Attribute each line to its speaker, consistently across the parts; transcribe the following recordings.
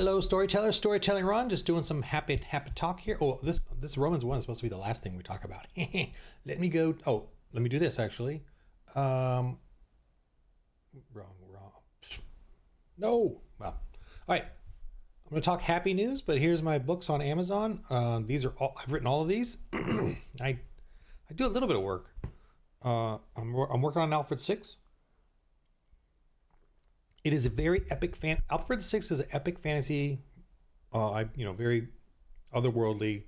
Speaker 1: Hello, storytellers. Storytelling Ron, just doing some happy talk here. Oh, this Romans 1 is supposed to be the last thing we talk about. Let me go. Oh, let me do this actually. Wrong. No. Well, all right. I'm going to talk happy news, but here's my books on Amazon. These are all, I've written all of these. I do a little bit of work. I'm working on Alfred 6. It is a very epic Alfred 6 is an epic fantasy, very otherworldly.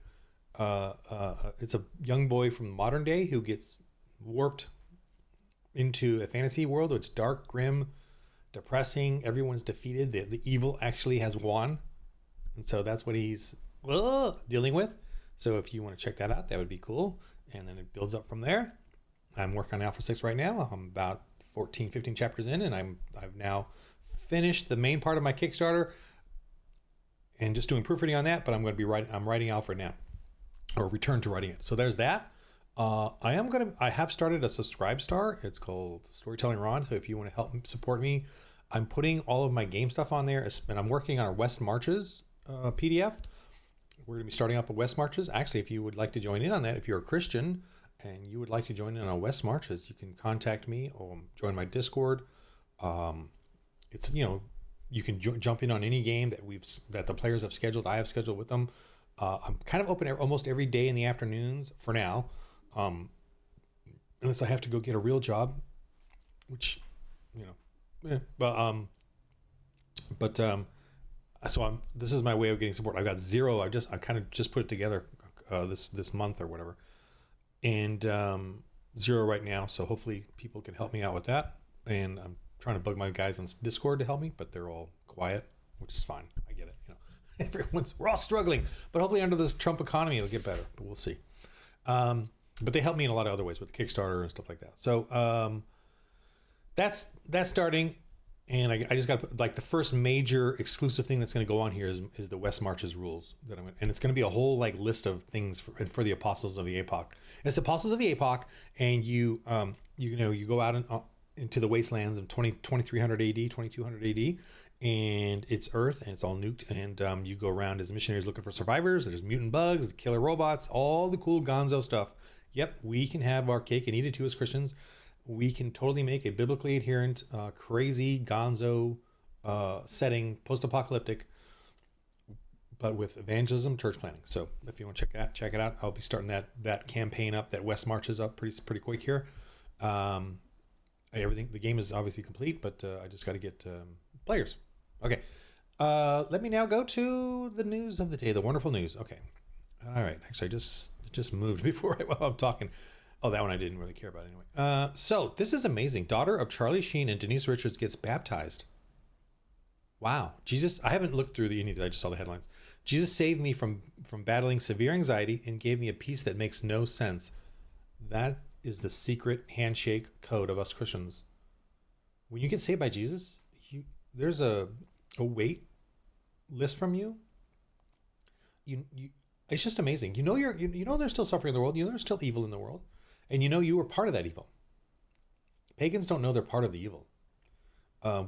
Speaker 1: It's a young boy from modern day who gets warped into a fantasy world. It's dark, grim, depressing. Everyone's defeated. The evil actually has won. And so that's what he's dealing with. So if you want to check that out, that would be cool. And then it builds up from there. I'm working on Alpha 6 right now. I'm about 15 chapters in, and I've now finished the main part of my Kickstarter and just doing proofreading on that, but I'm writing Alfred now, or return to writing it. So there's that. I have started a Subscribestar. It's called Storytelling Ron. So if you want to help support me, I'm putting all of my game stuff on there, and I'm working on a West Marches PDF. We're going to be starting up a West Marches. Actually, if you would like to join in on that, if you're a Christian and you would like to join in on West Marches, you can contact me or join my Discord. It's, you can jump in on any game that the players have scheduled. I have scheduled with them. I'm kind of open almost every day in the afternoons for now, unless I have to go get a real job, which, this is my way of getting support. I've got zero. I kind of just put it together this month or whatever, and zero right now. So hopefully people can help me out with that. And I'm trying to bug my guys on Discord to help me, but they're all quiet, which is fine. I get it. We're all struggling, but hopefully under this Trump economy, it'll get better, but we'll see. But they help me in a lot of other ways with Kickstarter and stuff like that. So that's starting. And I just got to put, like, the first major exclusive thing that's going to go on here is the West Marches rules and it's going to be a whole list of things for the Apostles of the Epoch. It's the Apostles of the Epoch, and you go out into the wastelands of 2300 AD, 2200 AD, and it's Earth, and it's all nuked, and you go around as missionaries looking for survivors. There's mutant bugs, killer robots, all the cool gonzo stuff. Yep, we can have our cake and eat it too as Christians. We can totally make a biblically adherent, crazy gonzo setting, post-apocalyptic, but with evangelism, church planting. So if you want to check it out, I'll be starting that campaign up, that West Marches up pretty quick here. Everything, the game is obviously complete, but I just got to get players. Okay, let me now go to the news of the day, the wonderful news. Okay, all right. Actually, I just moved while I'm talking. Oh, that one I didn't really care about anyway. So this is amazing. Daughter of Charlie Sheen and Denise Richards gets baptized. Wow. Jesus, I haven't looked through any of it. I just saw the headlines. Jesus saved me from battling severe anxiety and gave me a peace that makes no sense. That is the secret handshake code of us Christians. When you get saved by Jesus, there's a weight list from you. It's just amazing. You know there's still suffering in the world. You know there's still evil in the world. And you were part of that evil. Pagans don't know they're part of the evil.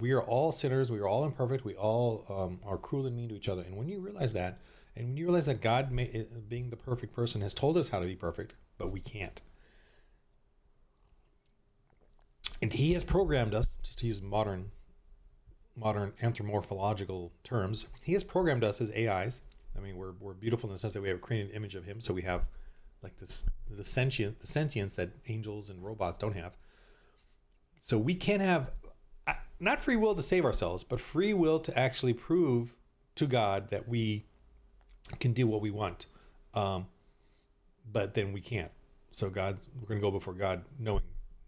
Speaker 1: We are all sinners. We are all imperfect. We all are cruel and mean to each other. And when you realize that, and when you realize that God, being the perfect person, has told us how to be perfect, but we can't. And he has programmed us, just to use modern anthropomorphological terms, he has programmed us as AIs. I mean, we're beautiful in the sense that we have a created image of him. So we have the sentience that angels and robots don't have. So we can have not free will to save ourselves, but free will to actually prove to God that we can do what we want. But then we can't. So we're going to go before God knowing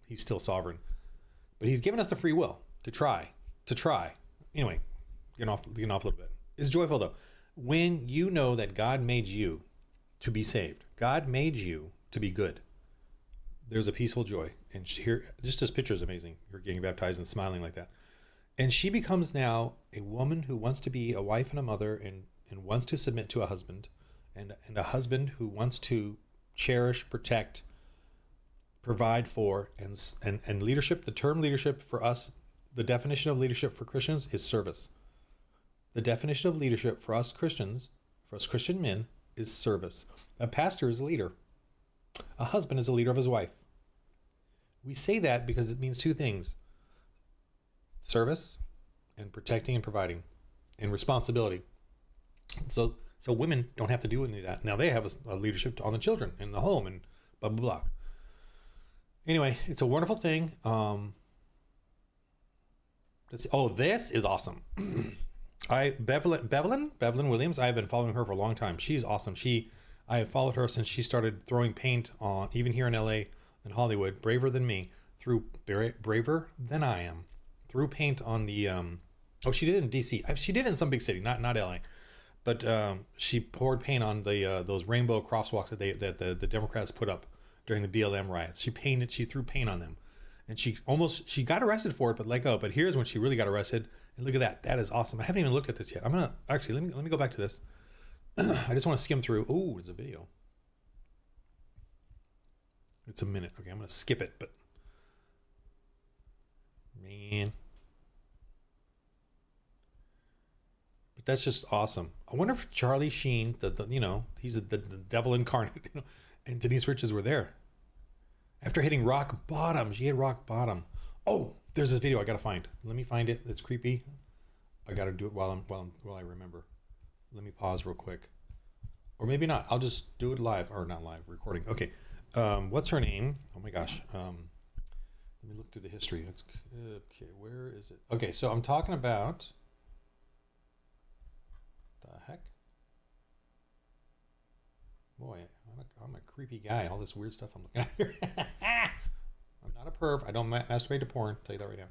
Speaker 1: he's still sovereign. But he's given us the free will to try. Anyway, getting off a little bit. It's joyful though. When you know that God made you to be saved, God made you to be good, there's a peaceful joy. And here, just this picture is amazing. You're getting baptized and smiling like that. And she becomes now a woman who wants to be a wife and a mother and wants to submit to a husband, and a husband who wants to cherish, protect, provide for, and leadership. The term leadership for us, the definition of leadership for Christians is service. The definition of leadership for us Christians, for us Christian men, is service. A pastor is a leader. A husband is a leader of his wife. We say that because it means two things: service and protecting and providing, and responsibility. So women don't have to do any of that. Now they have a leadership on the children in the home and blah, blah, blah. Anyway, it's a wonderful thing. This is awesome. Bevelyn Williams, I've been following her for a long time. She's awesome. I have followed her since she started throwing paint on, even here in LA and Hollywood, braver than I am, threw paint on the, she did it in DC. She did it in some big city, not LA. But she poured paint on the those rainbow crosswalks that the Democrats put up during the BLM riots. She threw paint on them, and she got arrested for it, but let go. But here's when she really got arrested. And look at that. That is awesome. I haven't even looked at this yet. I'm gonna actually let me go back to this. I just want to skim through. Oh, there's a video. It's a minute. Okay, I'm gonna skip it. But man. That's just awesome. I wonder if Charlie Sheen, he's the devil incarnate, and Denise Richards were there. After hitting rock bottom, she hit rock bottom. Oh, there's this video I gotta find. Let me find it. It's creepy. I gotta do it while I remember. Let me pause real quick, or maybe not. I'll just do it live, or not live, recording. Okay. What's her name? Oh my gosh. Let me look through the history. Okay. Where is it? Okay, so I'm talking about. Heck, boy, I'm a creepy guy. All this weird stuff I'm looking at here. I'm not a perv. I don't masturbate to porn. I'll tell you that right now.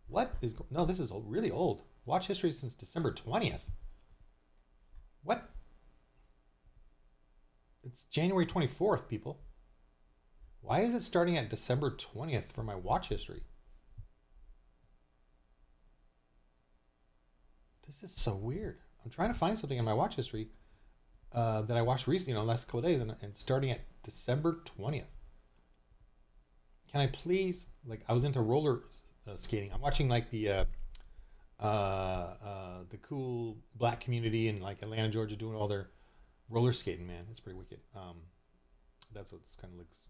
Speaker 1: What is no? This is really old. Watch history since December 20th. What? It's January 24th, people. Why is it starting at December 20th for my watch history? This is so weird. I'm trying to find something in my watch history that I watched recently, the last couple of days, and starting at December 20th. Can I please, I was into roller skating. I'm watching the cool black community in Atlanta, Georgia, doing all their roller skating. Man, it's pretty wicked. That's what's kind of looks.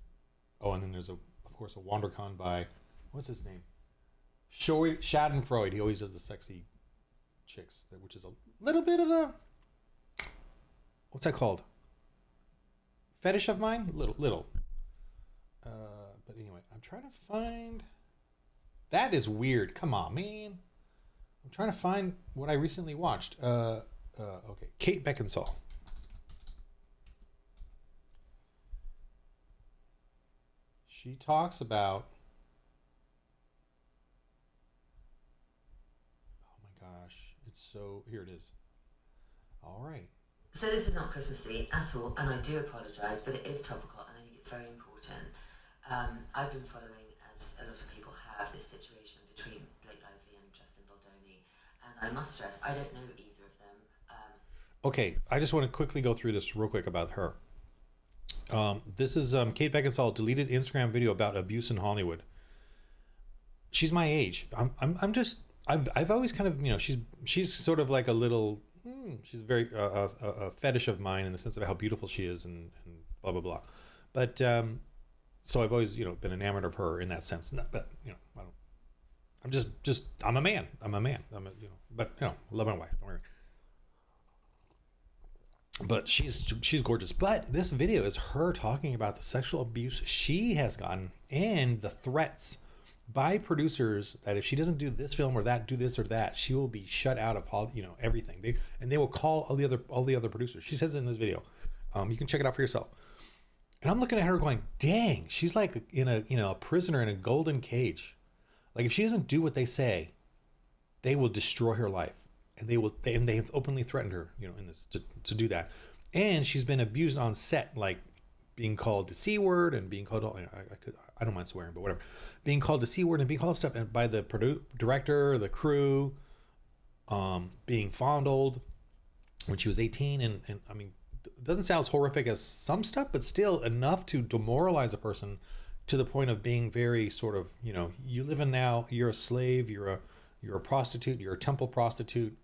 Speaker 1: Oh, and then there's of course a WonderCon by, what's his name? Schadenfreude. He always does the sexy chicks, which is a little bit of a, what's that called? Fetish of mine? Little. But anyway, I'm trying to find. That is weird. Come on, man. I'm trying to find what I recently watched. Okay, Kate Beckinsale. She talks about. Oh my gosh. So here it is. All right.
Speaker 2: So this is not Christmassy at all, and I do apologise, but it is topical, and I think it's very important. I've been following, as a lot of people have, this situation between Blake Lively and Justin Baldoni, and I must stress, I don't know either of them.
Speaker 1: Okay, I just want to quickly go through this real quick about her. This is Kate Beckinsale deleted Instagram video about abuse in Hollywood. She's my age. I've always kind of, she's sort of like a little, she's very a fetish of mine in the sense of how beautiful she is and blah blah blah. But so I've always been enamored of her in that sense. But I don't. I'm just I'm a man. But I love my wife. Don't worry. But she's gorgeous. But this video is her talking about the sexual abuse she has gotten and the threats by producers that if she doesn't do this film or that, do this or that, she will be shut out of everything. They will call all the other producers. She says it in this video. You can check it out for yourself. And I'm looking at her going, dang, she's like in a prisoner in a golden cage. Like if she doesn't do what they say, they will destroy her life. And they have openly threatened her, in this to do that. And she's been abused on set, like being called the C word and being called, I don't mind swearing, but whatever, being called the C word and being called stuff by the director, the crew, being fondled when she was 18. And I mean, it doesn't sound as horrific as some stuff, but still enough to demoralize a person to the point of being very sort of, you live in now, you're a slave, you're a prostitute, you're a temple prostitute.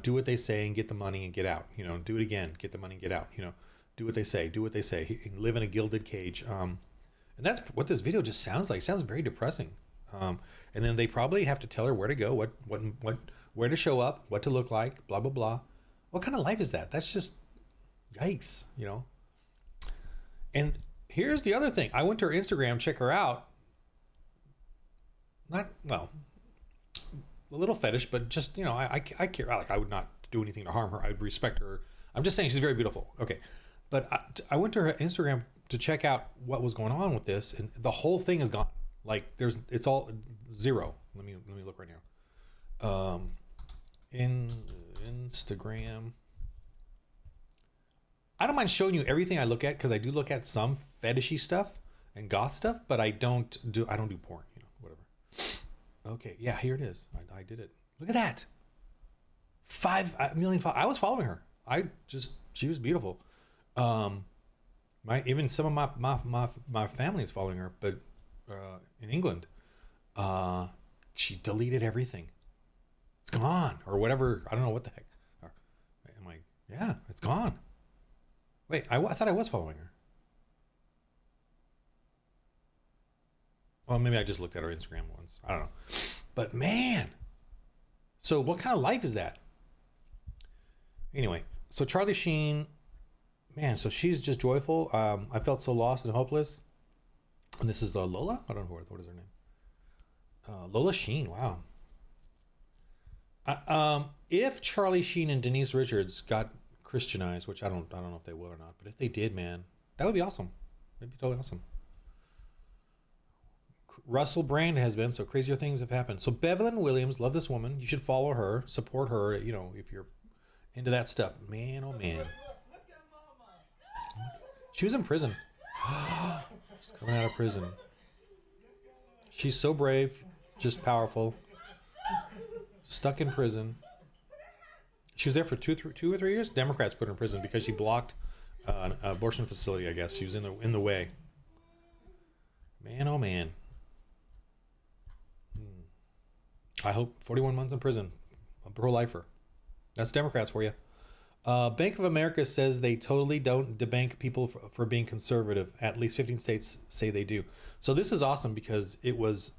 Speaker 1: Do what they say and get the money and get out. Do it again, get the money and get out. Do what they say, do what they say. Live in a gilded cage. And that's what this video just sounds like. It sounds very depressing. And then they probably have to tell her where to go, where to show up, what to look like, blah, blah, blah. What kind of life is that? That's just yikes, And here's the other thing. I went to her Instagram, check her out. A little fetish, but just, I care. Like, I would not do anything to harm her. I would respect her. I'm just saying she's very beautiful. Okay. But I went to her Instagram to check out what was going on with this, and the whole thing is gone. Like, it's all zero. Let me look right now. In Instagram. I don't mind showing you everything I look at, because I do look at some fetishy stuff and goth stuff, but I don't do porn, whatever. Okay, yeah, here it is. I did it. Look at that. 5 million. I was following her. She was beautiful. Even some of my family is following her, but in England, she deleted everything. It's gone, or whatever. I don't know what the heck. I'm like, yeah, it's gone. Wait, I thought I was following her. Well, maybe I just looked at her Instagram once. I don't know. But man, so what kind of life is that? Anyway, so Charlie Sheen, man, so she's just joyful. I felt so lost and hopeless. And this is Lola? I don't know what is her name. Lola Sheen, wow. If Charlie Sheen and Denise Richards got Christianized, which I don't know if they will or not, but if they did, man, that would be awesome. That'd be totally awesome. Russell Brand has been, so crazier things have happened. So Bevelyn Williams, love this woman. You should follow her, support her, if you're into that stuff. Man, oh man. She was in prison. She's coming out of prison. She's so brave, just powerful. Stuck in prison. She was there for 2 or 3 years. Democrats put her in prison because she blocked an abortion facility, I guess. She was in the way. Man, oh man. I hope 41 months in prison. A pro-lifer. That's Democrats for you. Bank of America says they totally don't debank people for being conservative. At least 15 states say they do. So this is awesome because it was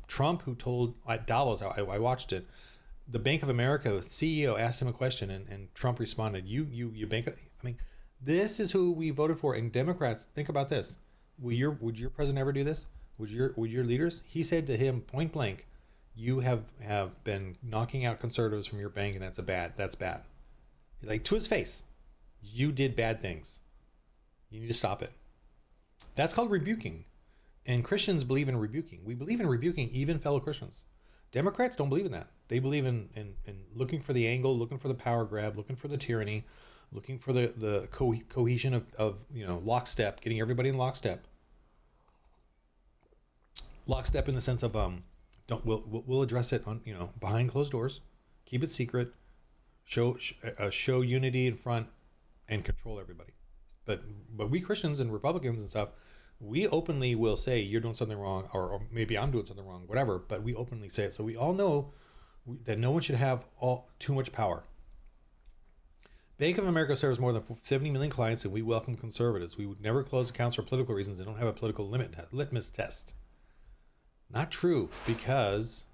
Speaker 1: Trump who told at Davos, I watched it. The Bank of America CEO asked him a question and Trump responded, you bank. I mean, this is who we voted for. And Democrats, think about this. Would your president ever do this? Would your leaders? He said to him point blank, you have been knocking out conservatives from your bank, and that's bad. Like, to his face, you did bad things. You need to stop it. That's called rebuking. And Christians believe in rebuking. We believe in rebuking even fellow Christians. Democrats don't believe in that. They believe in looking for the angle, looking for the power grab, looking for the tyranny, looking for the cohesion of lockstep, getting everybody in lockstep. Lockstep in the sense of we'll address it on behind closed doors, keep it secret, show unity in front, and control everybody. But we Christians and Republicans and stuff, we openly will say you're doing something wrong, or maybe I'm doing something wrong, whatever. But we openly say it, so we all know that no one should have too much power. Bank of America serves more than 70 million clients, and we welcome conservatives. We would never close accounts for political reasons and don't have a political litmus test. Not true, because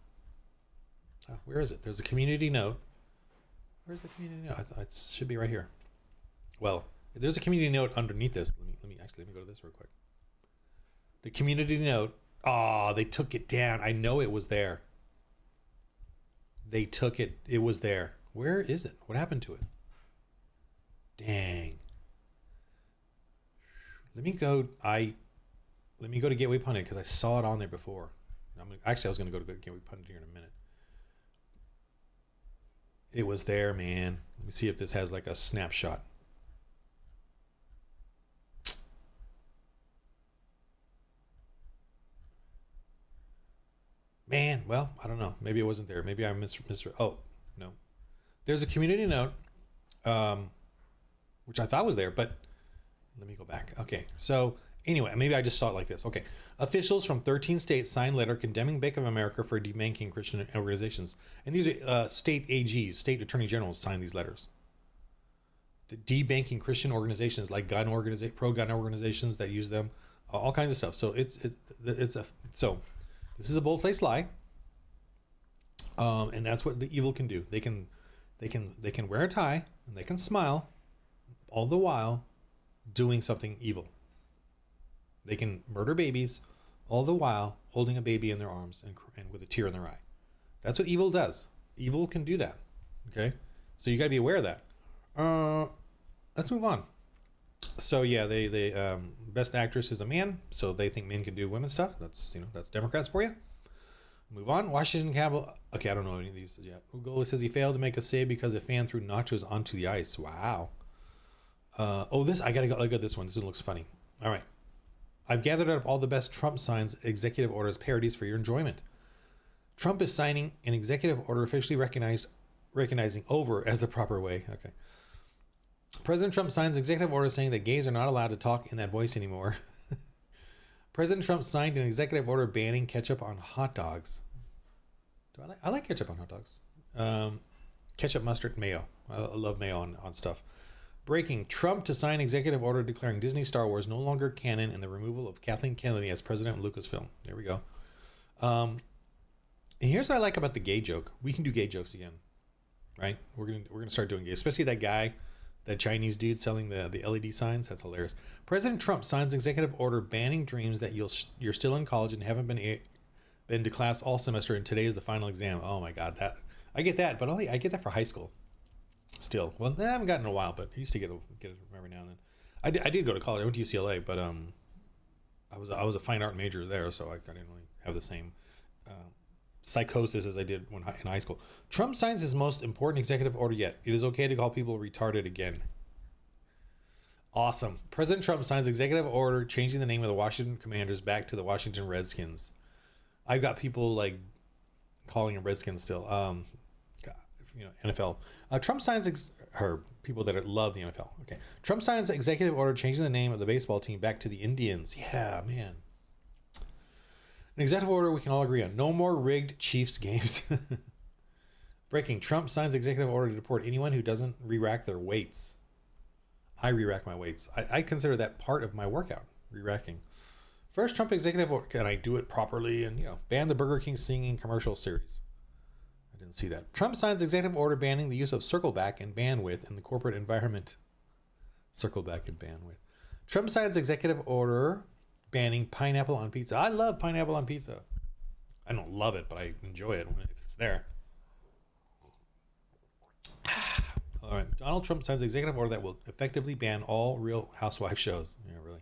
Speaker 1: where is it? There's a community note. Where's the community note? It should be right here. Well, there's a community note underneath this. Let me go to this real quick. The community note. Oh, they took it down. I know it was there. They took it. It was there. Where is it? What happened to it? Dang. Let me go to Gateway Pundit because I saw it on there before. I was going to go to Gateway Pundit here in a minute. It was there, man. Let me see if this has like a snapshot. Man, well, I don't know. Maybe it wasn't there. Maybe I oh, no. There's a community note, which I thought was there, but let me go back. Okay, so Anyway, maybe I just saw it like this. Okay. Officials from 13 states signed letter condemning Bank of America for debanking Christian organizations. And these are state AGs, state attorney generals signed these letters. The debanking Christian organizations like pro-gun organizations that use them, all kinds of stuff. So so this is a bold-faced lie. And that's what the evil can do. They can wear a tie and they can smile all the while doing something evil. They can murder babies all the while holding a baby in their arms and with a tear in their eye. That's what evil does. Evil can do that. Okay? So you got to be aware of that. Let's move on. So yeah, they best actress is a man, so they think men can do women stuff. That's Democrats for you. Move on. Washington Capitol. Okay, I don't know any of these yet. Ugola says he failed to make a save because a fan threw nachos onto the ice. Wow. I got this one. This one looks funny. All right. I've gathered up all the best Trump signs executive orders parodies for your enjoyment. Trump is signing an executive order officially recognizing over as the proper way. Okay. President Trump signs executive order saying that gays are not allowed to talk in that voice anymore. President Trump signed an executive order banning ketchup on hot dogs. I like ketchup on hot dogs. Ketchup, mustard, mayo. I love mayo on stuff. Breaking. Trump to sign executive order declaring Disney Star Wars no longer canon and the removal of Kathleen Kennedy as president of Lucasfilm. There we go. And here's what I like about the gay joke. We can do gay jokes again, right? We're gonna start doing gay, especially that guy, that Chinese dude selling the LED signs. That's hilarious. President Trump signs executive order banning dreams that you're still in college and haven't been to class all semester, and today is the final exam. Oh my God, that I get that, but I get that for high school. Still, well, I haven't gotten in a while, but I used to get it every now and then. I did go to college. I went to UCLA, but I was a fine art major there, so I didn't really have the same psychosis as I did when in high school. Trump signs his most important executive order yet. It is okay to call people retarded again. Awesome. President Trump signs executive order changing the name of the Washington Commanders back to the Washington Redskins. I've got people like calling them Redskins still. NFL. Trump signs people that love the NFL. Okay. Trump signs executive order changing the name of the baseball team back to the Indians. Yeah, man. An executive order we can all agree on. No more rigged Chiefs games. Breaking. Trump signs executive order to deport anyone who doesn't re-rack their weights. I re-rack my weights. I consider that part of my workout, re-racking. First Trump executive order. Can I do it properly? And, ban the Burger King singing commercial series. I didn't see that. Trump signs executive order banning the use of circleback and bandwidth in the corporate environment. Circleback and bandwidth. Trump signs executive order banning pineapple on pizza. I love pineapple on pizza. I don't love it, but I enjoy it if it's there. All right. Donald Trump signs executive order that will effectively ban all Real Housewives shows. Yeah, really.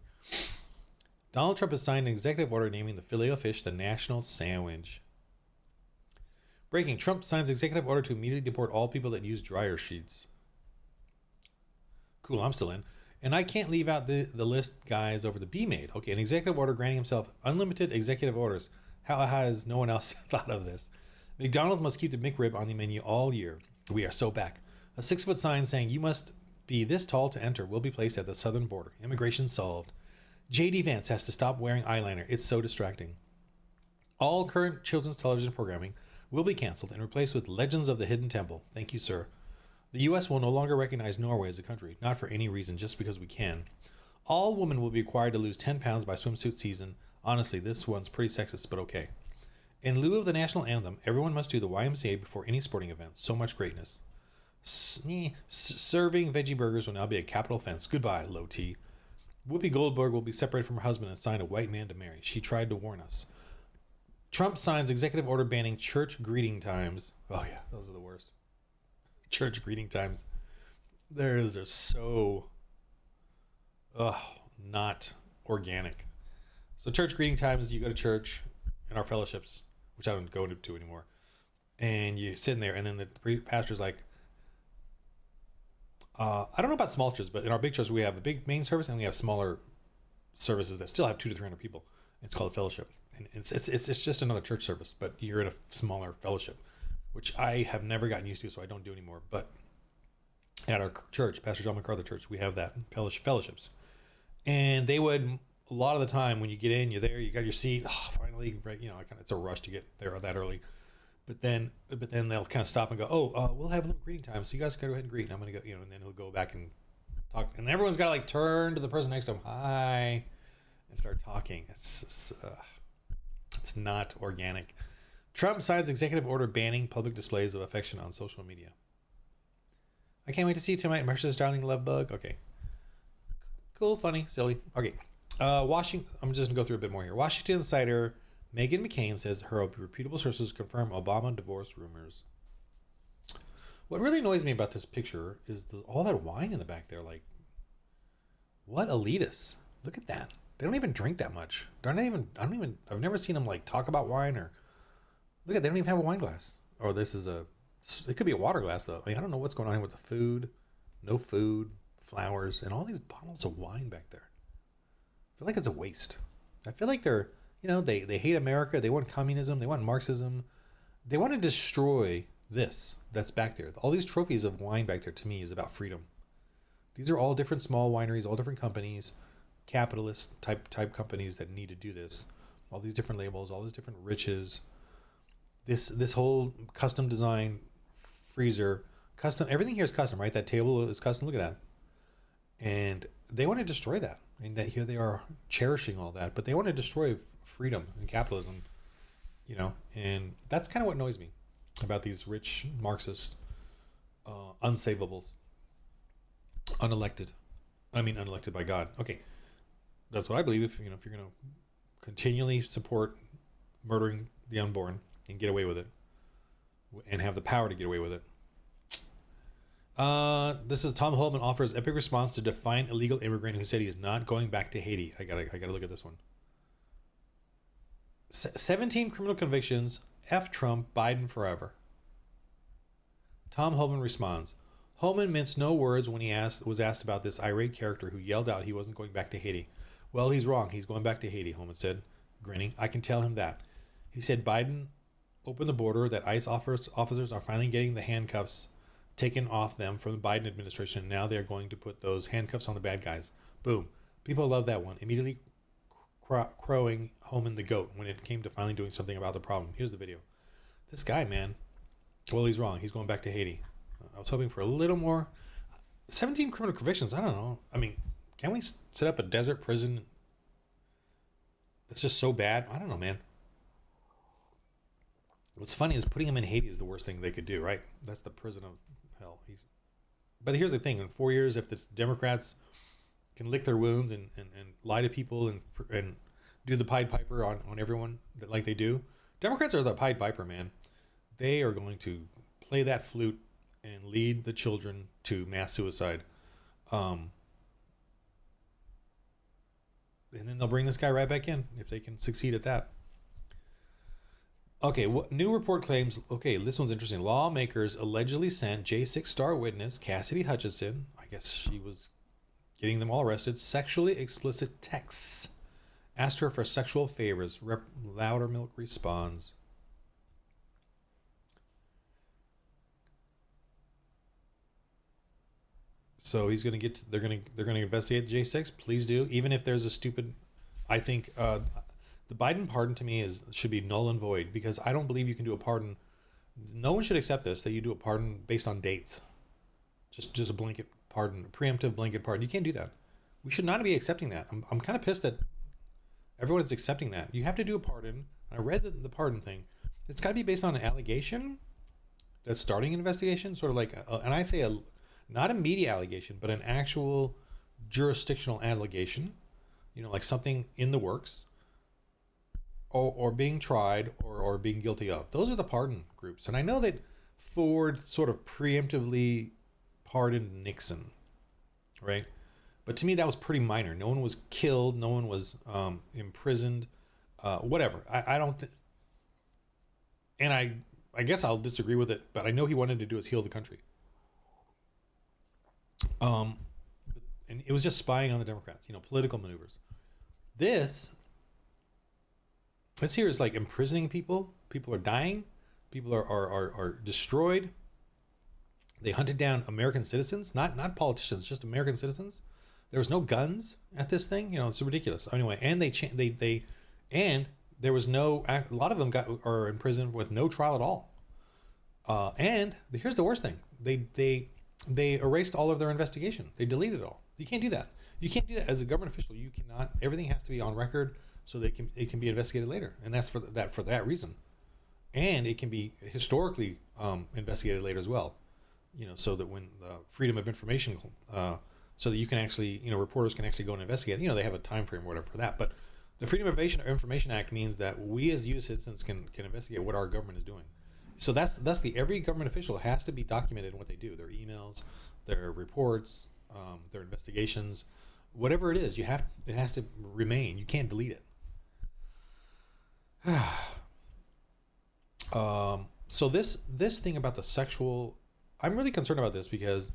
Speaker 1: Donald Trump has signed an executive order naming the Filet-O-Fish the national sandwich. Breaking. Trump signs executive order to immediately deport all people that use dryer sheets. Cool, I'm still in. And I can't leave out the list, guys, over the B made. Okay, an executive order granting himself unlimited executive orders. How has no one else thought of this? McDonald's must keep the McRib on the menu all year. We are so back. A 6-foot sign saying you must be this tall to enter will be placed at the southern border. Immigration solved. JD Vance has to stop wearing eyeliner. It's so distracting. All current children's television programming will be canceled and replaced with Legends of the Hidden Temple. Thank you, sir. The U.S. will no longer recognize Norway as a country, not for any reason, just because we can. All women will be required to lose 10 pounds by swimsuit season. Honestly, this one's pretty sexist, but okay. In lieu of the national anthem, everyone must do the YMCA before any sporting event. So much greatness. Serving veggie burgers will now be a capital offense. Goodbye, low T. Whoopi Goldberg will be separated from her husband and assigned a white man to marry. She tried to warn us. Trump signs executive order banning church greeting times. Oh yeah, those are the worst. Church greeting times. They're so not organic. So church greeting times, you go to church in our fellowships, which I don't go to anymore, and you're sitting there, and then the pastor's like, I don't know about small churches, but in our big church we have a big main service and we have smaller services that still have 200 to 300 people. It's called a fellowship, and it's just another church service, but you're in a smaller fellowship, which I have never gotten used to, so I don't do anymore. But at our church, Pastor John MacArthur Church, we have that fellowships, and they would a lot of the time when you get in, you're there, you got your seat. Oh, finally, right? It's a rush to get there that early. But then they'll kind of stop and go, oh, we'll have a little greeting time, so you guys go ahead and greet. And I'm gonna go, and then he'll go back and talk, and everyone's got to like turn to the person next to him, hi, and start talking. It's not organic. Trump signs executive order banning public displays of affection on social media. I can't wait to see you tonight. Marsha's darling love bug. Okay. Cool, funny, silly. Okay. Washington. I'm just gonna go through a bit more here. Washington Insider Meghan McCain says her reputable sources confirm Obama divorce rumors. What really annoys me about this picture is all that wine in the back there. Like, what elitists? Look at that. They don't even drink that much. I've never seen them like talk about wine or look at. They don't even have a wine glass. Or it could be a water glass though. I mean, I don't know what's going on with the food. No food, flowers, and all these bottles of wine back there. I feel like it's a waste. I feel like they're, they hate America. They want communism. They want Marxism. They want to destroy this that's back there. All these trophies of wine back there to me is about freedom. These are all different small wineries, all different companies, capitalist type companies that need to do this. All these different labels, all these different riches. This whole custom design freezer, custom, everything here is custom, right? That table is custom. Look at that. And they want to destroy that. And that here they are cherishing all that, but they want to destroy freedom and capitalism, and that's kind of what annoys me about these rich Marxist unsavables, unelected by God. Okay, that's what I believe. If you're going to continually support murdering the unborn and get away with it, and have the power to get away with it. This is Tom Holdman offers epic response to defiant illegal immigrant who said he is not going back to Haiti. I gotta look at this one. 17 criminal convictions. F Trump, Biden forever. Tom Holdman responds. Holdman minced no words when he was asked about this irate character who yelled out he wasn't going back to Haiti. Well, he's wrong. He's going back to Haiti, Holdman said, grinning. I can tell him that. He said Biden opened the border, that ICE officers are finally getting the handcuffs taken off them from the Biden administration, and now they're going to put those handcuffs on the bad guys. Boom. People love that one. Immediately crowing Homan the goat when it came to finally doing something about the problem. Here's the video. This guy, man, well, he's wrong. He's going back to Haiti. I was hoping for a little more. 17 criminal convictions. I don't know. I mean, can we set up a desert prison that's just so bad? I don't know, man. What's funny is putting him in Haiti is the worst thing they could do, right? That's the prison of hell. But here's the thing. In 4 years, if the Democrats can lick their wounds and lie to people and do the Pied Piper on everyone like they do. Democrats are the Pied Piper, man. They are going to play that flute and lead the children to mass suicide. And then they'll bring this guy right back in if they can succeed at that. Okay, new report claims, this one's interesting. Lawmakers allegedly sent J6 star witness Cassidy Hutchinson, I guess she was getting them all arrested, sexually explicit texts. Asked her for sexual favors. Loudermilk responds. So he's going to they're going to investigate the J6. Please do. Even if there's a stupid, I think the Biden pardon to me should be null and void, because I don't believe you can do a pardon. No one should accept this, that you do a pardon based on dates. Just a blanket pardon, a preemptive blanket pardon. You can't do that. We should not be accepting that. I'm kind of pissed that everyone is accepting that. You have to do a pardon. I read the pardon thing. It's got to be based on an allegation that's starting an investigation, sort of like, and I say not a media allegation, but an actual jurisdictional allegation, like something in the works, or being tried, or being guilty of. Those are the pardon groups. And I know that Ford sort of preemptively pardoned Nixon, right? But to me, that was pretty minor. No one was killed. No one was imprisoned. Whatever. I don't. And I guess I'll disagree with it, but I know he wanted to do is heal the country. And it was just spying on the Democrats, political maneuvers. This here is like imprisoning people. People are dying. People are destroyed. They hunted down American citizens, not politicians, just American citizens. There was no guns at this thing. You know, it's ridiculous. Anyway, and and there was no. A lot of them are in prison with no trial at all. And here's the worst thing: they erased all of their investigation. They deleted it all. You can't do that. You can't do that as a government official. You cannot. Everything has to be on record so it can be investigated later, and that's for that reason. And it can be historically investigated later as well. You know, so that when freedom of information, so that you can actually, you know, reporters can actually go and investigate. You know, they have a time frame or whatever for that, but the Freedom of Information Act means that we as U.S. citizens can investigate what our government is doing. So that's every government official has to be documented in what they do, their emails, their reports, their investigations, whatever it is. It has to remain. You can't delete it. So this thing about the sexual, I'm really concerned about this because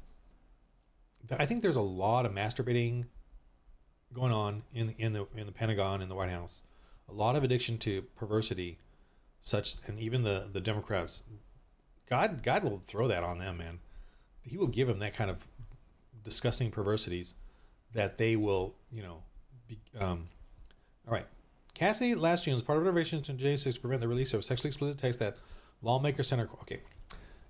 Speaker 1: I think there's a lot of masturbating going on in the Pentagon, in the White House, a lot of addiction to perversity, and even the Democrats. God will throw that on them, man. He will give them that kind of disgusting perversities that they will, you know, all right. Cassidy last June, as part of renovations to J6 to prevent the release of sexually explicit text that lawmaker Senator. Okay.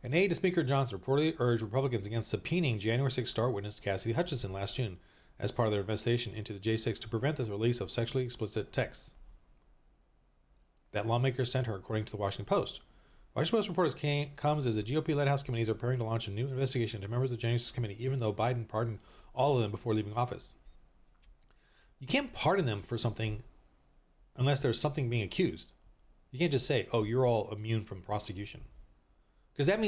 Speaker 1: An aide to Speaker Johnson reportedly urged Republicans against subpoenaing January 6 star witness Cassidy Hutchinson last June as part of their investigation into the J6 to prevent the release of sexually explicit texts that lawmakers sent her, according to the Washington Post. Washington Post reporters comes as the GOP-led House committees are preparing to launch a new investigation into members of the January 6 committee, even though Biden pardoned all of them before leaving office. You can't pardon them for something unless there's something being accused. You can't just say, "Oh, you're all immune from prosecution," because that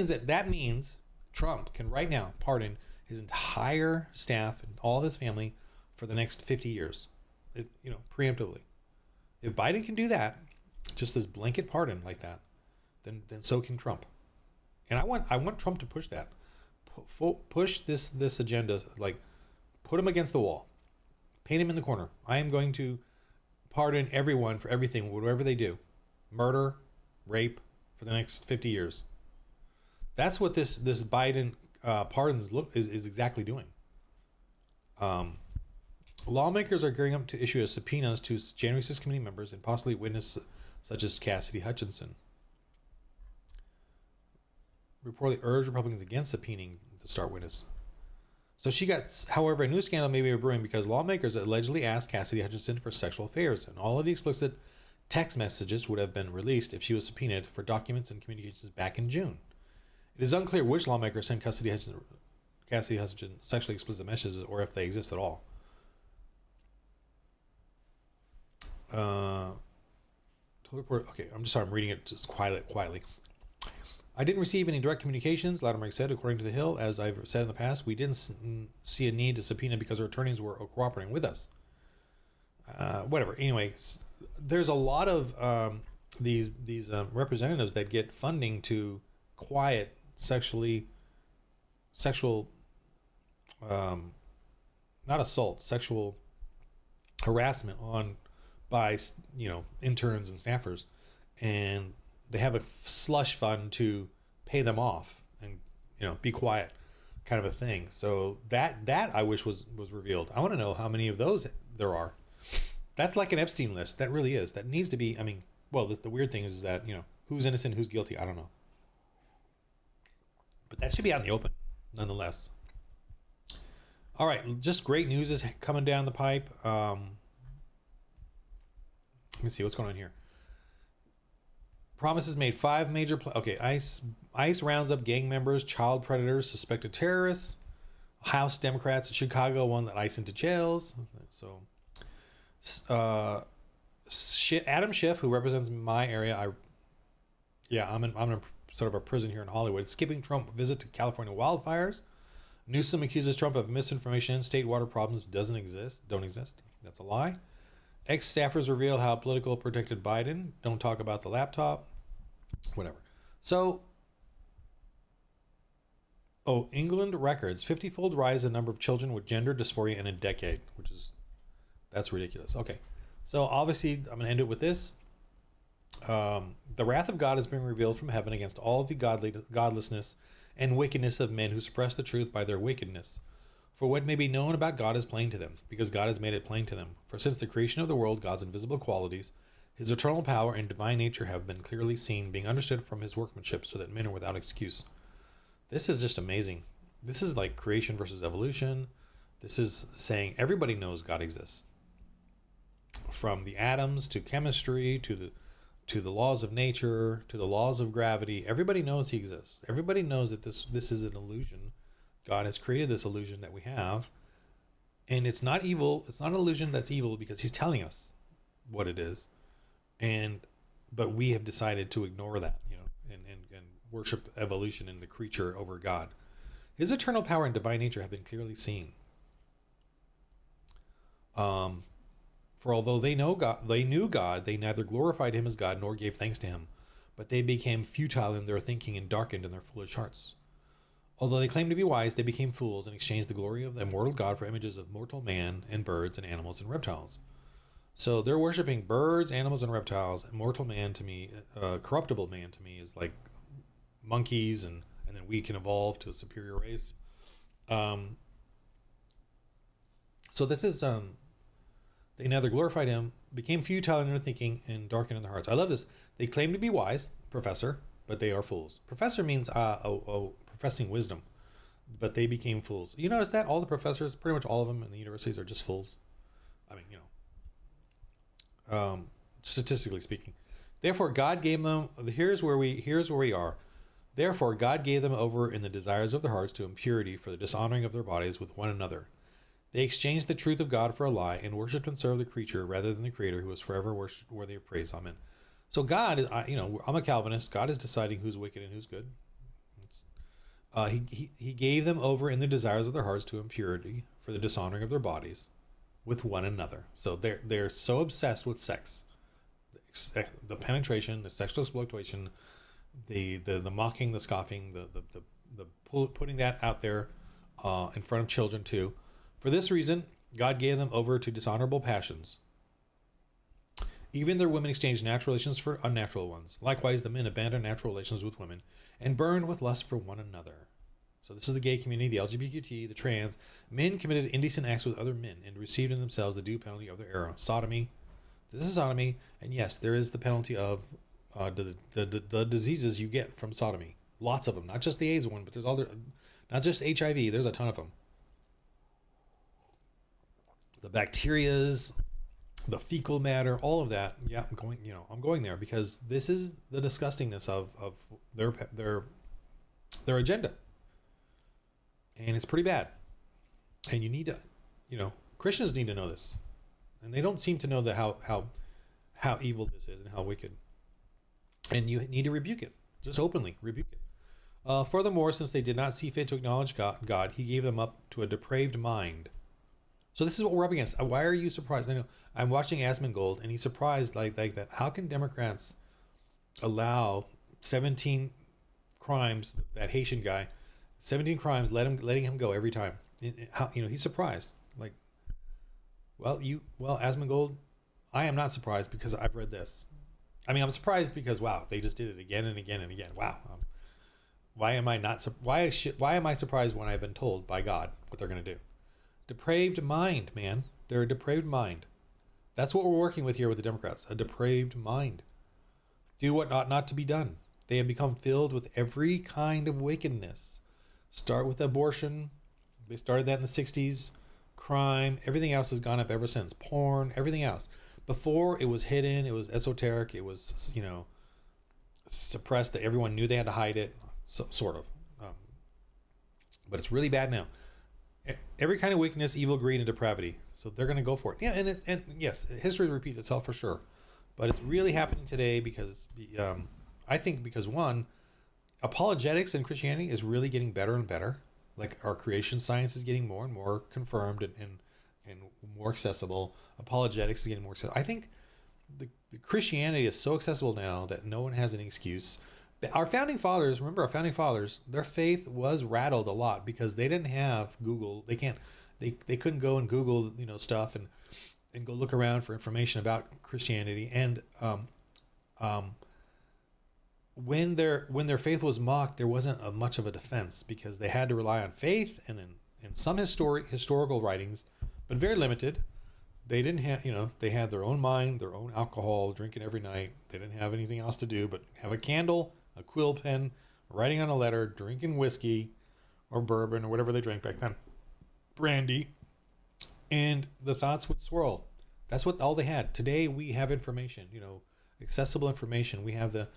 Speaker 1: means Trump can right now pardon his entire staff and all his family for the next 50 years, preemptively. If Biden can do that, just this blanket pardon like that, then so can Trump. And I want Trump to push that, push this agenda, like put him against the wall, paint him in the corner. I am going to pardon everyone for everything, whatever they do, murder, rape, for the next 50 years. That's what this Biden pardons is exactly doing. Lawmakers are gearing up to issue a subpoenas to January 6 committee members and possibly witnesses such as Cassidy Hutchinson. Reportedly urged Republicans against subpoenaing the star witness. So however, a new scandal may be brewing because lawmakers allegedly asked Cassidy Hutchinson for sexual affairs, and all of the explicit text messages would have been released if she was subpoenaed for documents and communications back in June. It is unclear which lawmaker sent Cassidy Hutchinson sexually explicit messages, or if they exist at all. Okay, I'm just sorry, I'm reading it just quietly. I didn't receive any direct communications, Latimer said, according to The Hill. As I've said in the past, we didn't see a need to subpoena because our attorneys were cooperating with us. Whatever. Anyway, there's a lot of these representatives that get funding to quiet sexual, not assault, sexual harassment by interns and staffers, and they have a slush fund to pay them off and be quiet, kind of a thing. So that I wish was revealed. I want to know how many of those there are. That's like an Epstein list. That really is. That needs to be. I mean, well, the weird thing is that who's innocent, who's guilty. I don't know. But that should be out in the open, nonetheless. All right, just great news is coming down the pipe. Let me see what's going on here. Promises made 5 major. ICE rounds up gang members, child predators, suspected terrorists. House Democrats in Chicago won that ICE into jails. So, Adam Schiff, who represents my area, I'm in sort of a prison here in Hollywood. Skipping Trump visit to California wildfires. Newsom accuses Trump of misinformation. State water problems don't exist. That's a lie. Ex-staffers reveal how political protected Biden. Don't talk about the laptop. Whatever. So, England records 50-fold rise in the number of children with gender dysphoria in a decade, that's ridiculous. Okay. So, obviously, I'm going to end it with this. The wrath of God is being revealed from heaven against all the godlessness and wickedness of men who suppress the truth by their wickedness. For what may be known about God is plain to them, because God has made it plain to them. For since the creation of the world, God's invisible qualities, his eternal power and divine nature have been clearly seen, being understood from his workmanship, so that men are without excuse. This is just amazing. This is like creation versus evolution. This is saying everybody knows God exists. From the atoms to chemistry to the laws of nature to the laws of gravity, everybody knows he exists. Everybody knows that this is an illusion. God has created this illusion that we have, and it's not evil. It's not an illusion that's evil because he's telling us what it is, but we have decided to ignore that, and worship evolution and the creature over God. His eternal power and divine nature have been clearly seen. For although they knew God, they neither glorified him as God nor gave thanks to him, but they became futile in their thinking and darkened in their foolish hearts. Although they claimed to be wise, they became fools and exchanged the glory of the immortal God for images of mortal man and birds and animals and reptiles. So they're worshiping birds, animals, and reptiles. Mortal man to me, corruptible man to me, is like monkeys, and then we can evolve to a superior race. So this is they neither glorified him, became futile in their thinking, and darkened in their hearts. I love this. They claim to be wise, professor, but they are fools. Professor means professing wisdom, but they became fools. You notice that all the professors, pretty much all of them in the universities, are just fools. I mean, statistically speaking. Therefore, God gave them. Here's where we are. Therefore, God gave them over in the desires of their hearts to impurity for the dishonoring of their bodies with one another. They exchanged the truth of God for a lie and worshipped and served the creature rather than the Creator, who is forever worthy of praise. Amen. So God, I'm a Calvinist. God is deciding who's wicked and who's good. He gave them over in the desires of their hearts to impurity for the dishonoring of their bodies with one another. So they're so obsessed with sex, the penetration, the sexual exploitation, the mocking, the scoffing, the putting that out there in front of children too. For this reason, God gave them over to dishonorable passions. Even their women exchanged natural relations for unnatural ones. Likewise, the men abandoned natural relations with women and burned with lust for one another. So this is the gay community, the LGBTQ, the trans. Men committed indecent acts with other men and received in themselves the due penalty of their error. Sodomy. This is sodomy. And yes, there is the penalty of the diseases you get from sodomy. Lots of them. Not just the AIDS one, but there's not just HIV. There's a ton of them. The bacterias, the fecal matter, all of that. Yeah, I'm going there because this is the disgustingness of their agenda. And it's pretty bad. And you need to, Christians need to know this. And they don't seem to know how evil this is and how wicked. And you need to rebuke it. Just openly rebuke it. Furthermore, since they did not see fit to acknowledge God, he gave them up to a depraved mind. So this is what we're up against. Why are you surprised? I know I'm watching Asmongold, and he's surprised like that. How can Democrats allow 17 crimes? That Haitian guy, 17 crimes, letting him go every time. He's surprised. Like, well, Asmongold, I am not surprised because I've read this. I mean, I'm surprised because wow, they just did it again and again and again. Wow. Why am I not? Why am I surprised when I've been told by God what they're going to do? Depraved mind, man. They're a depraved mind. That's what we're working with here with the Democrats. A depraved mind. Do what ought not to be done. They have become filled with every kind of wickedness. Start with abortion. They started that in the 60s. Crime. Everything else has gone up ever since. Porn. Everything else. Before, it was hidden. It was esoteric. It was, suppressed that everyone knew they had to hide it. So, sort of. But it's really bad now. Every kind of weakness, evil, greed, and depravity. So they're going to go for it. Yeah, and yes, history repeats itself for sure. But it's really happening today because I think because one, apologetics in Christianity is really getting better and better. Like our creation science is getting more and more confirmed and more accessible. Apologetics is getting more accessible. I think the Christianity is so accessible now that no one has any excuse. Our founding fathers, their faith was rattled a lot because they didn't have Google. They couldn't go and Google, stuff and go look around for information about Christianity. And when their faith was mocked, there wasn't much of a defense because they had to rely on faith and and some historical writings, but very limited. They didn't have, they had their own mind, their own alcohol, drinking every night. They didn't have anything else to do but have a candle, a quill pen, writing on a letter, drinking whiskey or bourbon or whatever they drank back then, brandy, and the thoughts would swirl. That's what all they had. Today we have information, accessible information. We have the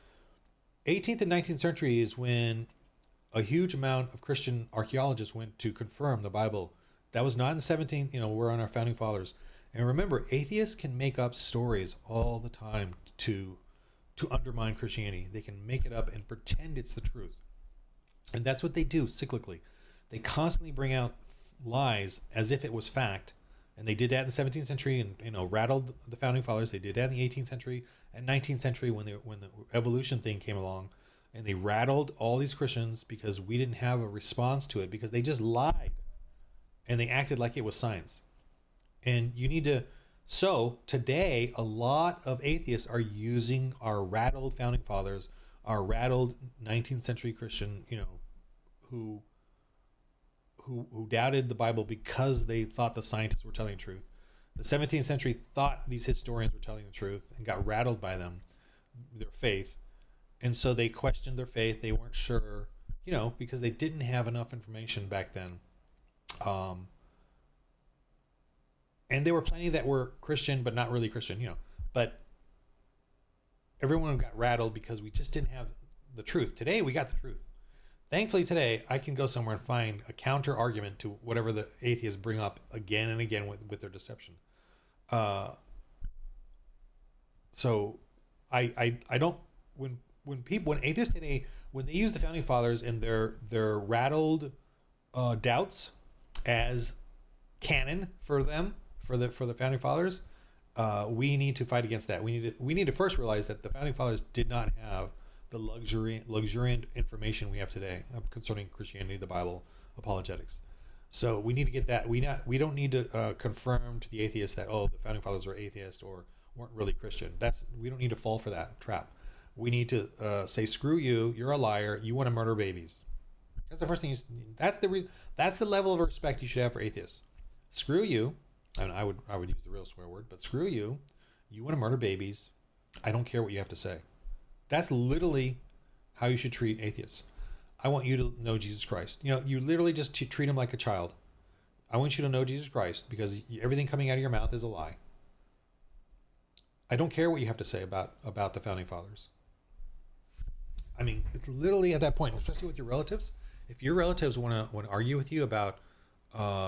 Speaker 1: 18th and 19th century is when a huge amount of Christian archaeologists went to confirm the Bible. That was not in the 17th, we're on our founding fathers. And remember, atheists can make up stories all the time to undermine Christianity. They can make it up and pretend it's the truth. And that's what they do cyclically. They constantly bring out lies as if it was fact. And they did that in the 17th century and rattled the founding fathers. They did that in the 18th century and 19th century when the evolution thing came along. And they rattled all these Christians because we didn't have a response to it, because they just lied. And they acted like it was science. And you need to. So today, a lot of atheists are using our rattled founding fathers, our rattled 19th century Christian, who doubted the Bible because they thought the scientists were telling the truth. The 17th century thought these historians were telling the truth and got rattled by them, their faith. And so they questioned their faith. They weren't sure, because they didn't have enough information back then. And there were plenty that were Christian, but not really Christian, But everyone got rattled because we just didn't have the truth. Today, we got the truth. Thankfully, today, I can go somewhere and find a counter argument to whatever the atheists bring up again and again with their deception. So I don't, when atheists today, when they use the founding fathers and their rattled doubts as canon for them, for the founding fathers, we need to fight against that. We need to first realize that the founding fathers did not have the luxuriant information we have today concerning Christianity, the Bible, apologetics. So we need to get that. We don't need to confirm to the atheists that the founding fathers were atheists or weren't really Christian. We don't need to fall for that trap. We need to say, screw you, you're a liar, you want to murder babies. That's the first thing. That's the level of respect you should have for atheists. Screw you. And I would use the real swear word, but screw you. You want to murder babies. I don't care what you have to say. That's literally how you should treat atheists. I want you to know Jesus Christ. You literally just treat him like a child. I want you to know Jesus Christ because everything coming out of your mouth is a lie. I don't care what you have to say about the founding fathers. I mean, it's literally at that point, especially with your relatives. If your relatives want to argue with you about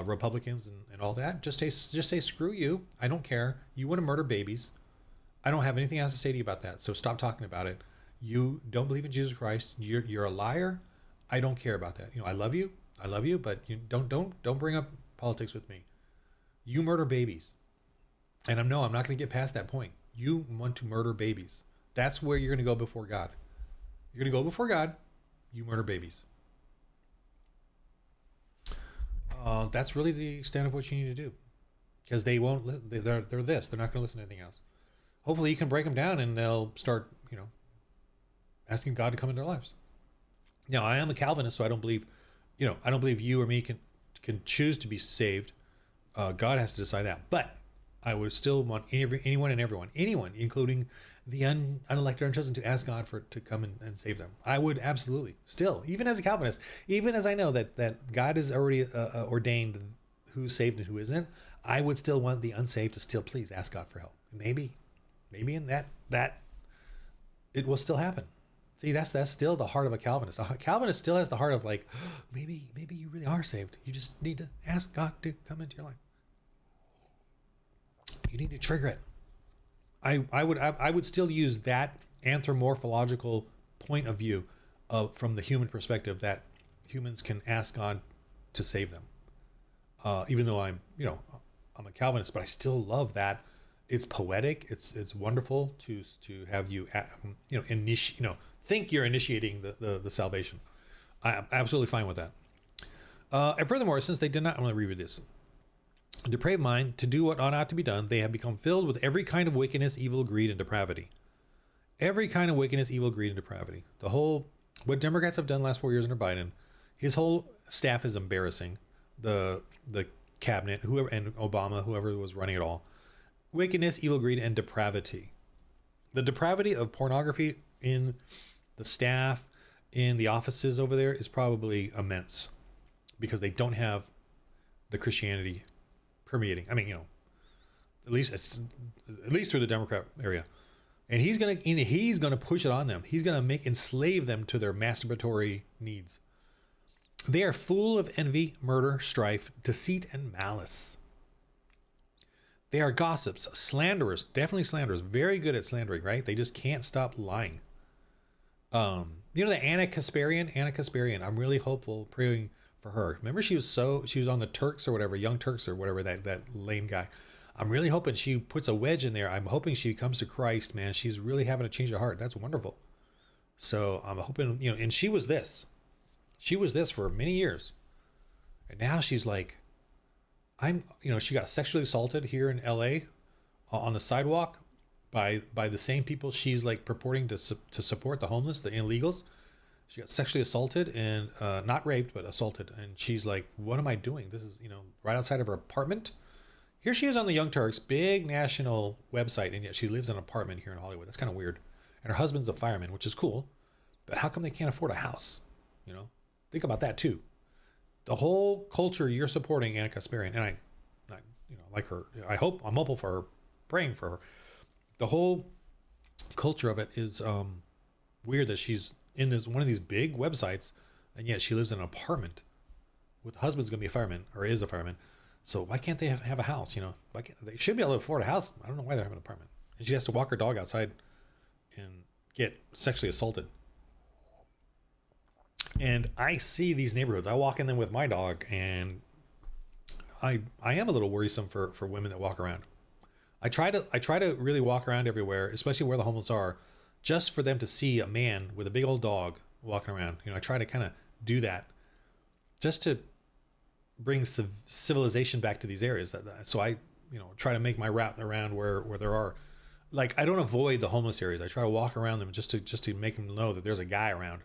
Speaker 1: Republicans and all that, just say screw you. I don't care. You want to murder babies. I don't have anything else to say to you about that. So stop talking about it. You don't believe in Jesus Christ. You're a liar. I don't care about that. I love you, but you don't bring up politics with me. You murder babies, and I'm not going to get past that point. You want to murder babies. That's where you're going to go before God. You're going to go before God. You murder babies. That's really the extent of what you need to do, because they won't. They're this. They're not going to listen to anything else. Hopefully, you can break them down, and they'll start, asking God to come into their lives. Now, I am a Calvinist, so I don't believe, I don't believe you or me can choose to be saved. God has to decide that. But I would still want anyone and everyone, including the unelected or unchosen, to ask God to come and save them. I would absolutely still, even as a Calvinist, even as I know that God has already ordained who's saved and who isn't, I would still want the unsaved to still please ask God for help. Maybe in that it will still happen. See, that's still the heart of a Calvinist. A Calvinist still has the heart of like, maybe you really are saved. You just need to ask God to come into your life. You need to trigger it. I would still use that anthropomorphological point of view from the human perspective, that humans can ask God to save them. Even though I'm a Calvinist, but I still love that. It's poetic. It's wonderful to have you think you're initiating the salvation. I'm absolutely fine with that. And furthermore, since they did not, I'm going to reread this. Depraved mind, to do what ought not to be done, they have become filled with every kind of wickedness, evil, greed, and depravity. Every kind of wickedness, evil, greed, and depravity. What Democrats have done the last 4 years under Biden, his whole staff is embarrassing. the cabinet, whoever, and Obama, whoever was running it all. Wickedness, evil, greed, and depravity. The depravity of pornography in the staff, in the offices over there, is probably immense, because they don't have the Christianity permeating. I mean, at least through the Democrat area. And he's gonna push it on them. He's gonna enslave them to their masturbatory needs. They are full of envy, murder, strife, deceit, and malice. They are gossips, slanderers, definitely slanderers, very good at slandering, right? They just can't stop lying. The Anna Kasparian, I'm really hopeful, praying for her. Remember, she was on the Turks or whatever, Young Turks or whatever, that lame guy. I'm really hoping she puts a wedge in there. I'm hoping she comes to Christ, man. She's really having a change of heart. That's wonderful. So I'm hoping, and she was this for many years. And now she's like, she got sexually assaulted here in LA on the sidewalk by the same people she's like purporting to support, the homeless, the illegals. She got sexually assaulted and not raped, but assaulted. And she's like, what am I doing? This is, right outside of her apartment. Here she is on the Young Turks, big national website, and yet she lives in an apartment here in Hollywood. That's kind of weird. And her husband's a fireman, which is cool. But how come they can't afford a house? Think about that too. The whole culture you're supporting, Anna Kasparian, and I like her. I'm hopeful for her, praying for her. The whole culture of it is weird that she's in one of these big websites, and yet she lives in an apartment with the husband's going to be a fireman, or is a fireman. So why can't they have a house? Why can't they? Should be able to afford a house. I don't know why they have an apartment. And she has to walk her dog outside and get sexually assaulted. And I see these neighborhoods. I walk in them with my dog, and I am a little worrisome for women that walk around. I try to really walk around everywhere, especially where the homeless are, just for them to see a man with a big old dog walking around. I try to kind of do that just to bring civilization back to these areas. So I, try to make my route around where there are, like, I don't avoid the homeless areas. I try to walk around them just to make them know that there's a guy around.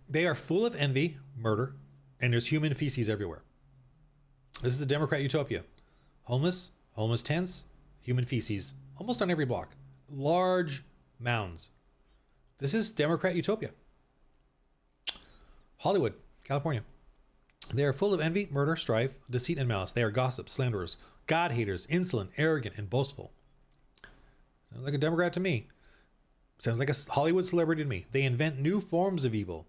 Speaker 1: They are full of envy, murder, and there's human feces everywhere. This is a Democrat utopia. Homeless tents, human feces, almost on every block. Large mounds. This is Democrat utopia. Hollywood, California. They are full of envy, murder, strife, deceit, and malice. They are gossips, slanderers, God haters, insolent, arrogant, and boastful. Sounds like a Democrat to me. Sounds like a Hollywood celebrity to me. They invent new forms of evil.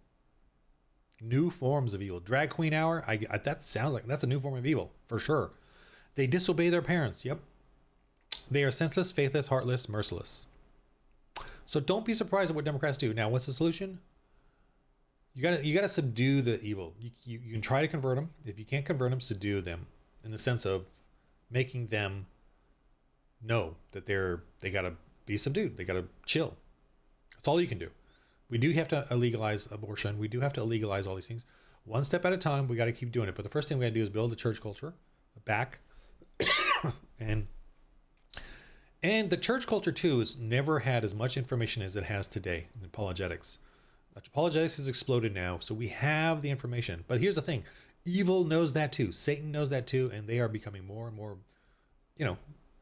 Speaker 1: New forms of evil. Drag queen hour. That sounds like that's a new form of evil for sure. They disobey their parents. Yep. They are senseless, faithless, heartless, merciless. So don't be surprised at what Democrats do. Now, what's the solution? You gotta subdue the evil. You can try to convert them. If you can't convert them, subdue them, in the sense of making them know that they gotta be subdued. They gotta chill. That's all you can do. We do have to legalize abortion. We do have to legalize all these things. One step at a time. We got to keep doing it. But the first thing we got to do is build the church culture back, and the church culture too has never had as much information as it has today in apologetics. Apologetics has exploded now, so we have the information. But here's the thing: evil knows that too. Satan knows that too, and they are becoming more and more,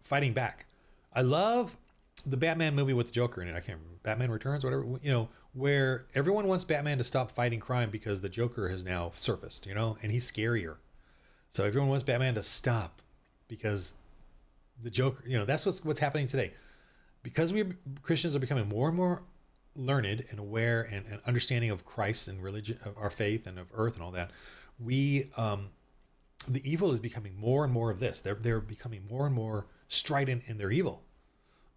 Speaker 1: fighting back. I love the Batman movie with the Joker in it. I can't remember. Batman Returns, whatever, where everyone wants Batman to stop fighting crime because the Joker has now surfaced, and he's scarier. So everyone wants Batman to stop because the Joker, that's what's happening today. Because Christians are becoming more and more learned and aware and understanding of Christ and religion, of our faith and of earth and all that, the evil is becoming more and more of this. They're becoming more and more strident in their evil.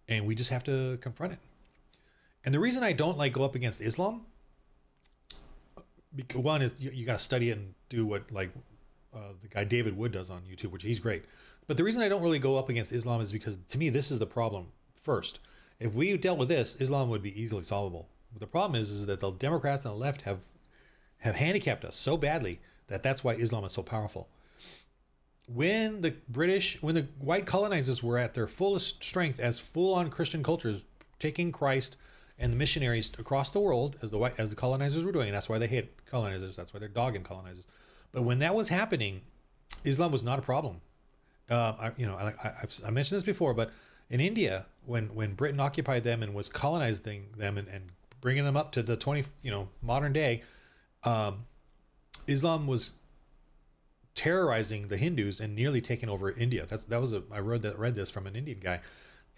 Speaker 1: And we just have to confront it. And the reason I don't go up against Islam, one is you got to study it and do what the guy David Wood does on YouTube, which he's great. But the reason I don't really go up against Islam is because, to me, this is the problem first. If we dealt with this, Islam would be easily solvable. But the problem is that the Democrats on the left have handicapped us so badly that's why Islam is so powerful. When the white colonizers were at their fullest strength as full-on Christian cultures, taking Christ and the missionaries across the world as the colonizers were doing, and that's why they hate colonizers. That's why they're dogging colonizers. But when that was happening, Islam was not a problem. I mentioned this before, but in India, when Britain occupied them and was colonizing them and bringing them up to the modern day, Islam was terrorizing the Hindus and nearly taking over India. I read this from an Indian guy,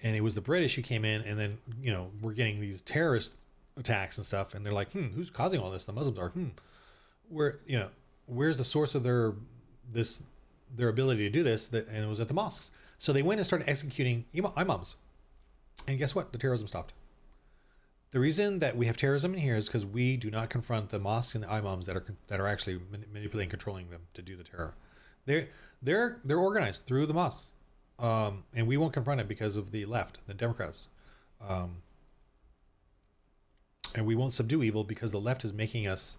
Speaker 1: and it was the British who came in, and then we're getting these terrorist attacks and stuff, and they're like, who's causing all this? The Muslims are. Where's the source of their ability to do this? And it was at the mosques. So they went and started executing imams, and guess what? The terrorism stopped. The reason that we have terrorism in here is because we do not confront the mosques and the imams that are actually manipulating, controlling them to do the terror. They're organized through the mosques, and we won't confront it because of the left, the Democrats, and we won't subdue evil because the left is making us.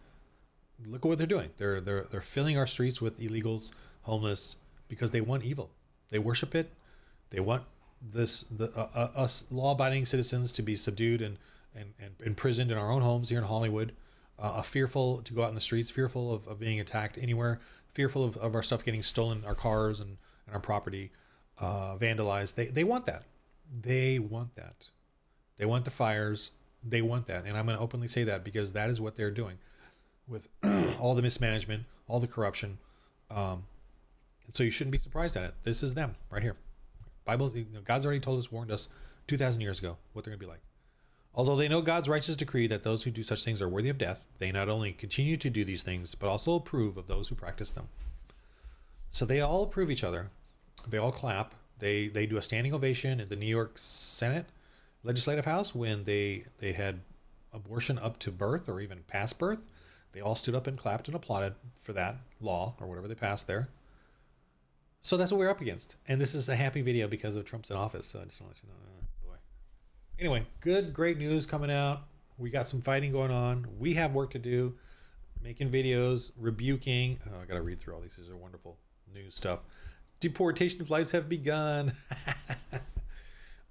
Speaker 1: Look at what they're doing. They're filling our streets with illegals, homeless, because they want evil. They worship it. They want us law-abiding citizens to be subdued and imprisoned in our own homes here in Hollywood, fearful to go out in the streets, fearful of being attacked anywhere, fearful of our stuff getting stolen, our cars and our property vandalized. They want that. They want that. They want the fires. They want that. And I'm going to openly say that because that is what they're doing with all the mismanagement, all the corruption. And so you shouldn't be surprised at it. This is them right here. Bible, God's already told us, warned us 2,000 years ago what they're going to be like. Although they know God's righteous decree that those who do such things are worthy of death, they not only continue to do these things, but also approve of those who practice them. So they all approve each other. They all clap. They do a standing ovation in the New York Senate Legislative House when they had abortion up to birth or even past birth. They all stood up and clapped and applauded for that law or whatever they passed there. So that's what we're up against. And this is a happy video because of Trump's in office. So I just want to let you know. Boy. Anyway, great news coming out. We got some fighting going on. We have work to do. Making videos, rebuking. Oh, I got to read through all these. These are wonderful news stuff. Deportation flights have begun.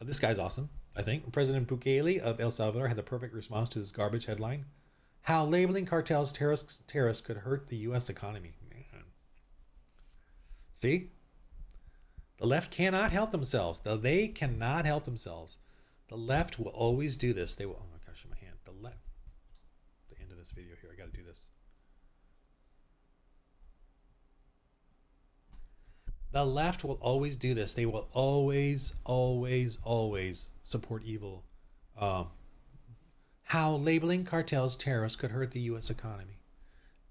Speaker 1: This guy's awesome, I think. President Bukele of El Salvador had the perfect response to this garbage headline. How labeling cartels terrorists could hurt the U.S. economy. Man. See? The left cannot help themselves. They cannot help themselves. The left will always do this. They will. Oh my gosh, in my hand. The left. The end of this video here. I got to do this. The left will always do this. They will always support evil. How labeling cartels terrorists could hurt the U.S. economy.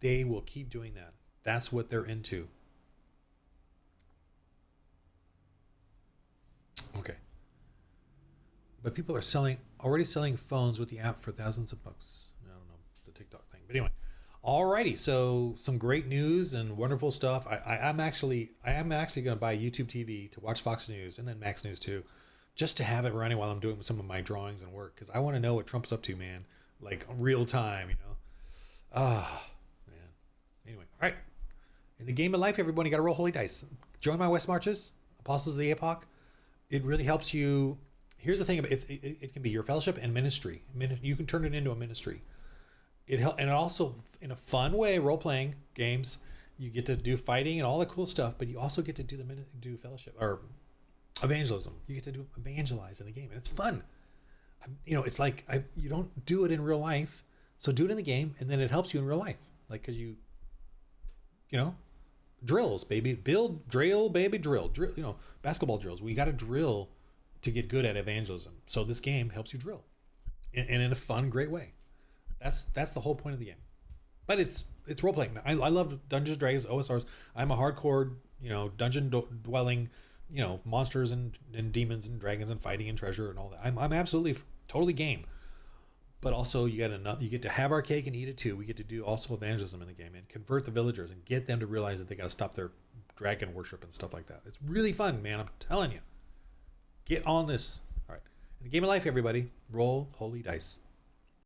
Speaker 1: They will keep doing that. That's what they're into. Okay. But people are already selling phones with the app for thousands of bucks. I don't know, the TikTok thing. But anyway. Alrighty, so some great news and wonderful stuff. I am actually going to buy YouTube TV to watch Fox News and then Max News too, just to have it running while I'm doing some of my drawings and work, because I want to know what Trump's up to, man, like real time, man. Anyway, all right. In the game of life, everybody got to roll holy dice. Join my West Marches, Apostles of the Epoch. It really helps you. Here's the thing about it. It can be your fellowship and ministry. You can turn it into a ministry. And also in a fun way, role-playing games, you get to do fighting and all the cool stuff, but you also get to do fellowship or evangelism. You get to evangelize in the game, and it's fun. It's like you don't do it in real life, so do it in the game, and then it helps you in real life, like because drills, baby, drill, basketball drills. We got to drill to get good at evangelism. So this game helps you drill, and in a fun, great way. That's the whole point of the game. But it's role playing. I love Dungeons and Dragons, OSRs. I'm a hardcore, dungeon dwelling, monsters and demons and dragons and fighting and treasure and all that. I'm absolutely totally game. But also you get to have our cake and eat it too. We get to do also evangelism in the game and convert the villagers and get them to realize that they got to stop their dragon worship and stuff like that. It's really fun, man. I'm telling you. Get on this. All right. In the game of life, everybody, roll holy dice.